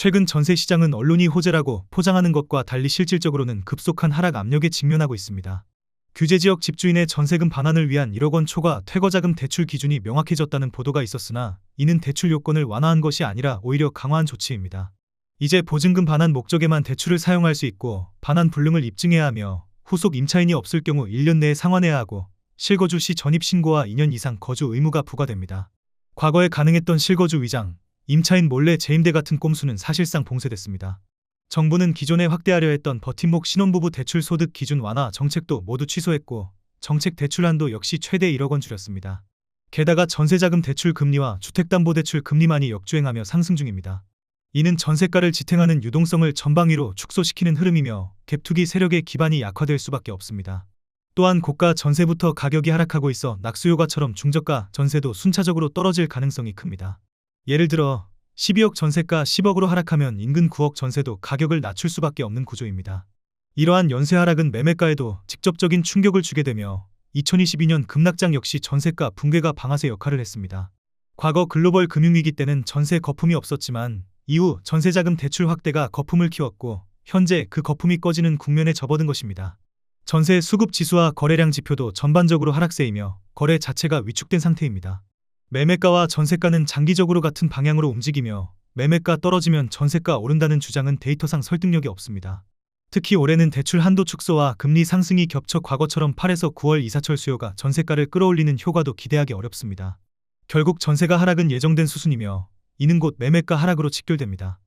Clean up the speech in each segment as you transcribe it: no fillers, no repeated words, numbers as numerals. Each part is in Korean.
최근 전세 시장은 언론이 호재라고 포장하는 것과 달리 실질적으로는 급속한 하락 압력에 직면하고 있습니다. 규제지역 집주인의 전세금 반환을 위한 1억 원 초과 퇴거자금 대출 기준이 명확해졌다는 보도가 있었으나 이는 대출 요건을 완화한 것이 아니라 오히려 강화한 조치입니다. 이제 보증금 반환 목적에만 대출을 사용할 수 있고 반환 불능을 입증해야 하며 후속 임차인이 없을 경우 1년 내에 상환해야 하고 실거주 시 전입신고와 2년 이상 거주 의무가 부과됩니다. 과거에 가능했던 실거주 위장, 임차인 몰래 재임대 같은 꼼수는 사실상 봉쇄됐습니다. 정부는 기존에 확대하려 했던 버팀목 신혼부부 대출 소득 기준 완화 정책도 모두 취소했고 정책 대출 한도 역시 최대 1억 원 줄였습니다. 게다가 전세자금 대출 금리와 주택담보대출 금리만이 역주행하며 상승 중입니다. 이는 전세가를 지탱하는 유동성을 전방위로 축소시키는 흐름이며 갭투기 세력의 기반이 약화될 수밖에 없습니다. 또한 고가 전세부터 가격이 하락하고 있어 낙수효과처럼 중저가 전세도 순차적으로 떨어질 가능성이 큽니다. 예를 들어 12억 전세가 10억으로 하락하면 인근 9억 전세도 가격을 낮출 수밖에 없는 구조입니다. 이러한 연쇄 하락은 매매가에도 직접적인 충격을 주게 되며 2022년 급락장 역시 전세가 붕괴가 방아쇠 역할을 했습니다. 과거 글로벌 금융위기 때는 전세 거품이 없었지만 이후 전세자금 대출 확대가 거품을 키웠고 현재 그 거품이 꺼지는 국면에 접어든 것입니다. 전세 수급 지수와 거래량 지표도 전반적으로 하락세이며 거래 자체가 위축된 상태입니다. 매매가와 전세가는 장기적으로 같은 방향으로 움직이며 매매가 떨어지면 전세가 오른다는 주장은 데이터상 설득력이 없습니다. 특히 올해는 대출 한도 축소와 금리 상승이 겹쳐 과거처럼 8에서 9월 이사철 수요가 전세가를 끌어올리는 효과도 기대하기 어렵습니다. 결국 전세가 하락은 예정된 수순이며 이는 곧 매매가 하락으로 직결됩니다.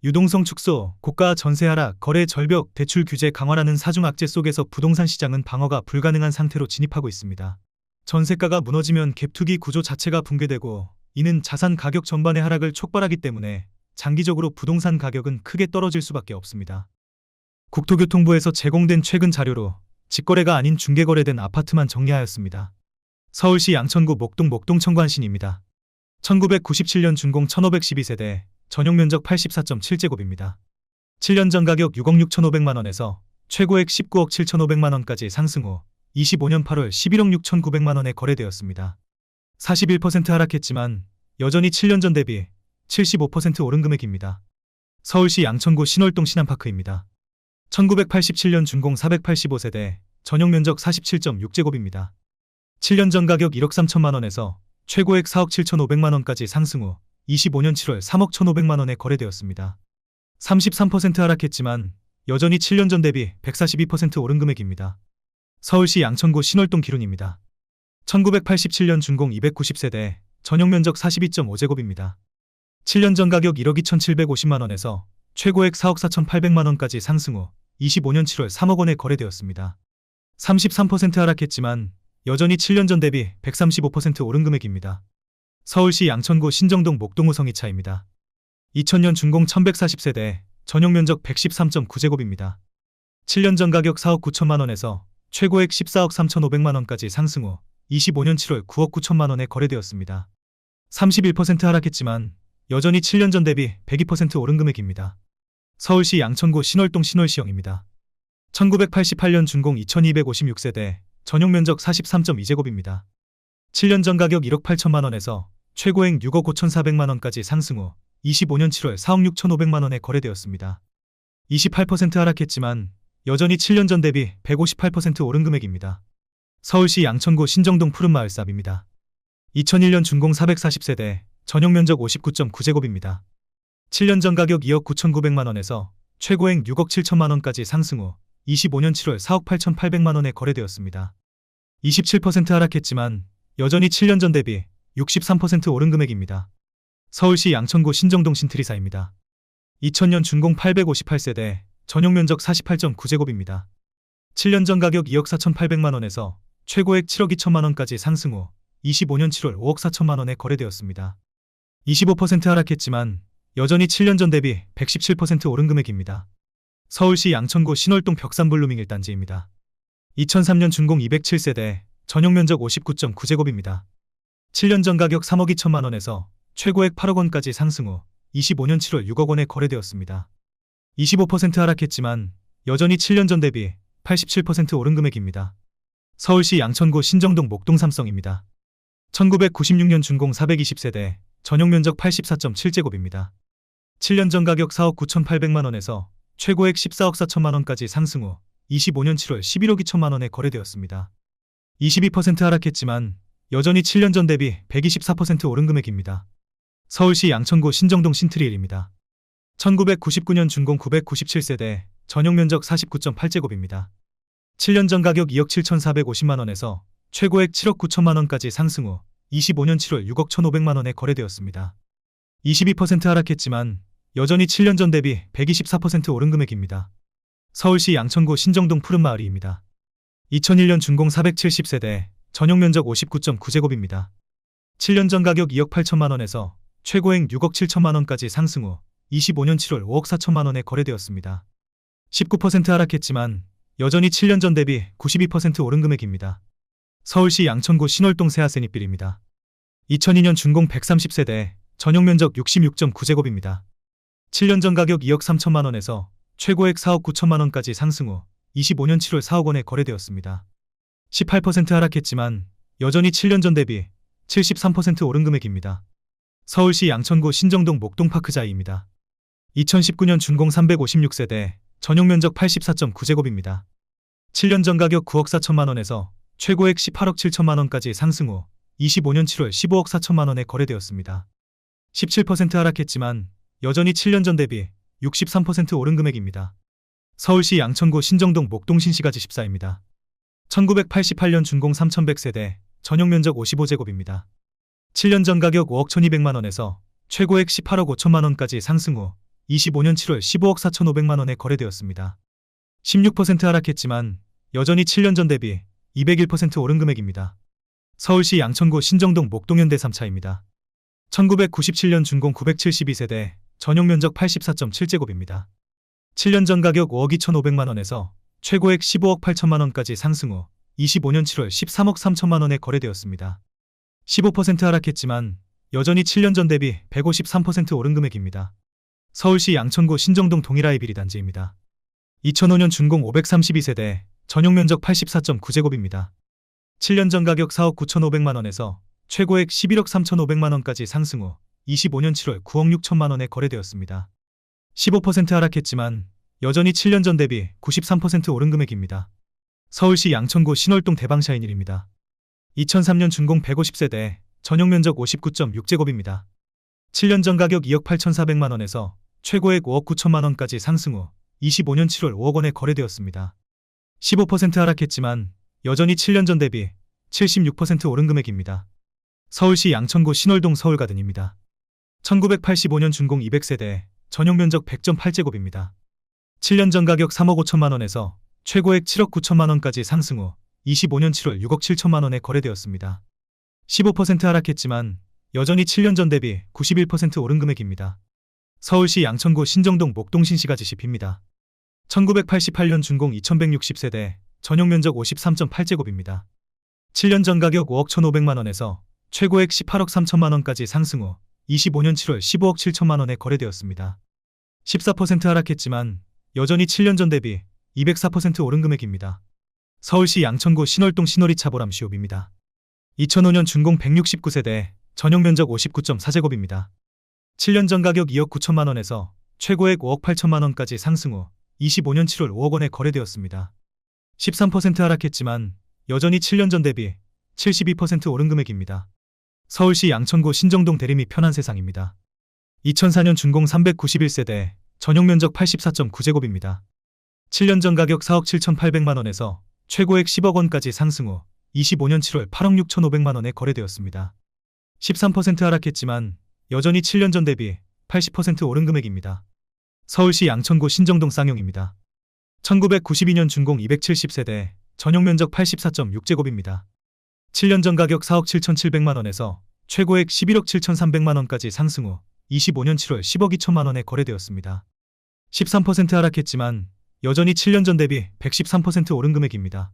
유동성 축소, 고가 전세 하락, 거래 절벽, 대출 규제 강화라는 사중 악재 속에서 부동산 시장은 방어가 불가능한 상태로 진입하고 있습니다. 전세가가 무너지면 갭투기 구조 자체가 붕괴되고 이는 자산 가격 전반의 하락을 촉발하기 때문에 장기적으로 부동산 가격은 크게 떨어질 수밖에 없습니다. 국토교통부에서 제공된 최근 자료로 직거래가 아닌 중개거래된 아파트만 정리하였습니다. 서울시 양천구 목동 청관신입니다. 1997년 준공 1512세대, 전용면적 84.7제곱입니다. 7년 전 가격 6억 6,500만원에서 최고액 19억 7,500만원까지 상승 후 25년 8월 11억 6,900만원에 거래되었습니다. 41% 하락했지만 여전히 7년 전 대비 75% 오른 금액입니다. 서울시 양천구 신월동 신안파크입니다. 1987년 준공 485세대, 전용면적 47.6제곱입니다. 7년 전 가격 1억 3천만원에서 최고액 4억 7,500만원까지 상승 후 25년 7월 3억 1,500만원에 거래되었습니다. 33% 하락했지만 여전히 7년 전 대비 142% 오른 금액입니다. 서울시 양천구 신월동 기룬입니다. 1987년 준공 290세대, 전용면적 42.5제곱입니다. 7년 전 가격 1억 2,750만원에서 최고액 4억 4,800만원까지 상승 후 25년 7월 3억 원에 거래되었습니다. 33% 하락했지만 여전히 7년 전 대비 135% 오른 금액입니다. 서울시 양천구 신정동 목동우 성이차입니다. 2000년 준공 1140세대, 전용면적 113.9제곱입니다. 7년 전 가격 4억 9천만원에서 최고액 14억 3,500만원까지 상승 후 25년 7월 9억 9천만원에 거래되었습니다. 31% 하락했지만 여전히 7년 전 대비 102% 오른 금액입니다. 서울시 양천구 신월동 신월시형입니다. 1988년 준공 2256세대, 전용면적 43.2제곱입니다. 7년 전 가격 1억 8천만원에서 최고액 6억 5,400만원까지 상승 후 25년 7월 4억 6,500만원에 거래되었습니다. 28% 하락했지만 여전히 7년 전 대비 158% 오른 금액입니다. 서울시 양천구 신정동 푸른마을삽입니다. 2001년 준공 440세대, 전용면적 59.9제곱입니다. 7년 전 가격 2억 9,900만원에서 최고액 6억 7천만원까지 상승 후 25년 7월 4억 8,800만원에 거래되었습니다. 27% 하락했지만 여전히 7년 전 대비 63% 오른 금액입니다. 서울시 양천구 신정동 신트리사입니다. 2000년 준공 858세대, 전용면적 48.9제곱입니다. 7년 전 가격 2억 4,800만원에서 최고액 7억 2천만원까지 상승 후 25년 7월 5억 4천만원에 거래되었습니다. 25% 하락했지만 여전히 7년 전 대비 117% 오른 금액입니다. 서울시 양천구 신월동 벽산블루밍 1단지입니다. 2003년 준공 207세대, 전용면적 59.9제곱입니다. 7년 전 가격 3억 2천만원에서 최고액 8억 원까지 상승 후 25년 7월 6억 원에 거래되었습니다. 25% 하락했지만 여전히 7년 전 대비 87% 오른 금액입니다. 서울시 양천구 신정동 목동 삼성입니다. 1996년 준공 420세대, 전용면적 84.7제곱입니다. 7년 전 가격 4억 9,800만 원에서 최고액 14억 4천만 원까지 상승 후 25년 7월 11억 2천만 원에 거래되었습니다. 22% 하락했지만 여전히 7년 전 대비 124% 오른 금액입니다. 서울시 양천구 신정동 신트리일입니다. 1999년 준공 997세대, 전용 면적 49.8제곱입니다. 7년 전 가격 2억 7,450만 원에서 최고액 7억 9천만 원까지 상승 후 25년 7월 6억 1,500만 원에 거래되었습니다. 22% 하락했지만 여전히 7년 전 대비 124% 오른 금액입니다. 서울시 양천구 신정동 푸른마을이입니다. 2001년 준공 470세대, 전용 면적 59.9제곱입니다. 7년 전 가격 2억 8천만 원에서 최고액 6억 7천만 원까지 상승 후 25년 7월 5억 4천만 원에 거래되었습니다. 19% 하락했지만 여전히 7년 전 대비 92% 오른 금액입니다. 서울시 양천구 신월동 세아세니빌입니다. 2002년 준공 130세대, 전용 면적 66.9제곱입니다. 7년 전 가격 2억 3천만 원에서 최고액 4억 9천만 원까지 상승 후 25년 7월 4억 원에 거래되었습니다. 18% 하락했지만 여전히 7년 전 대비 73% 오른 금액입니다. 서울시 양천구 신정동 목동파크자이입니다. 2019년 준공 356세대, 전용 면적 84.9제곱입니다. 7년 전 가격 9억 4천만 원에서 최고액 18억 7천만 원까지 상승 후 25년 7월 15억 4천만 원에 거래되었습니다. 17% 하락했지만 여전히 7년 전 대비 63% 오른 금액입니다. 서울시 양천구 신정동 목동신시가지 14입니다. 1988년 준공 3100세대, 전용 면적 55제곱입니다. 7년 전 가격 5억 1200만 원에서 최고액 18억 5천만 원까지 상승 후 25년 7월 15억 4,500만 원에 거래되었습니다. 16% 하락했지만 여전히 7년 전 대비 201% 오른 금액입니다. 서울시 양천구 신정동 목동현대 3차입니다. 1997년 준공 972세대, 전용 면적 84.7제곱입니다. 7년 전 가격 5억 2,500만 원에서 최고액 15억 8천만 원까지 상승 후 25년 7월 13억 3천만 원에 거래되었습니다. 15% 하락했지만 여전히 7년 전 대비 153% 오른 금액입니다. 서울시 양천구 신정동 동일아이 비리단지입니다. 2005년 준공 532세대, 전용 면적 84.9제곱입니다. 7년 전 가격 4억 9,500만 원에서 최고액 11억 3,500만 원까지 상승 후 25년 7월 9억 6천만 원에 거래되었습니다. 15% 하락했지만 여전히 7년 전 대비 93% 오른 금액입니다. 서울시 양천구 신월동 대방샤인일입니다. 2003년 준공 150세대, 전용 면적 59.6제곱입니다. 7년 전 가격 2억 8,400만 원에서 최고액 5억 9천만 원까지 상승 후 25년 7월 5억 원에 거래되었습니다. 15% 하락했지만 여전히 7년 전 대비 76% 오른 금액입니다. 서울시 양천구 신월동 서울가든입니다. 1985년 준공 200세대, 전용 면적 100.8제곱입니다. 7년 전 가격 3억 5천만 원에서 최고액 7억 9천만 원까지 상승 후 25년 7월 6억 7천만 원에 거래되었습니다. 15% 하락했지만 여전히 7년 전 대비 91% 오른 금액입니다. 서울시 양천구 신정동 목동신시가지 10입니다. 1988년 준공 2160세대, 전용 면적 53.8제곱입니다. 7년 전 가격 5억 1,500만 원에서 최고액 18억 3천만 원까지 상승 후 25년 7월 15억 7천만 원에 거래되었습니다. 14% 하락했지만 여전히 7년 전 대비 204% 오른 금액입니다. 서울시 양천구 신월동 신월이 차보람 시옵입니다. 2005년 준공 169세대, 전용 면적 59.4제곱입니다. 7년 전 가격 2억 9천만 원에서 최고액 5억 8천만 원까지 상승 후 25년 7월 5억 원에 거래되었습니다. 13% 하락했지만 여전히 7년 전 대비 72% 오른 금액입니다. 서울시 양천구 신정동 대림이 편한 세상입니다. 2004년 준공 391세대, 전용 면적 84.9제곱입니다. 7년 전 가격 4억 7,800만 원에서 최고액 10억 원까지 상승 후 25년 7월 8억 6,500만 원에 거래되었습니다. 13% 하락했지만 여전히 7년 전 대비 80% 오른 금액입니다. 서울시 양천구 신정동 쌍용입니다. 1992년 준공 270세대, 전용 면적 84.6제곱입니다. 7년 전 가격 4억 7,700만 원에서 최고액 11억 7,300만 원까지 상승 후 25년 7월 10억 2천만 원에 거래되었습니다. 13% 하락했지만 여전히 7년 전 대비 113% 오른 금액입니다.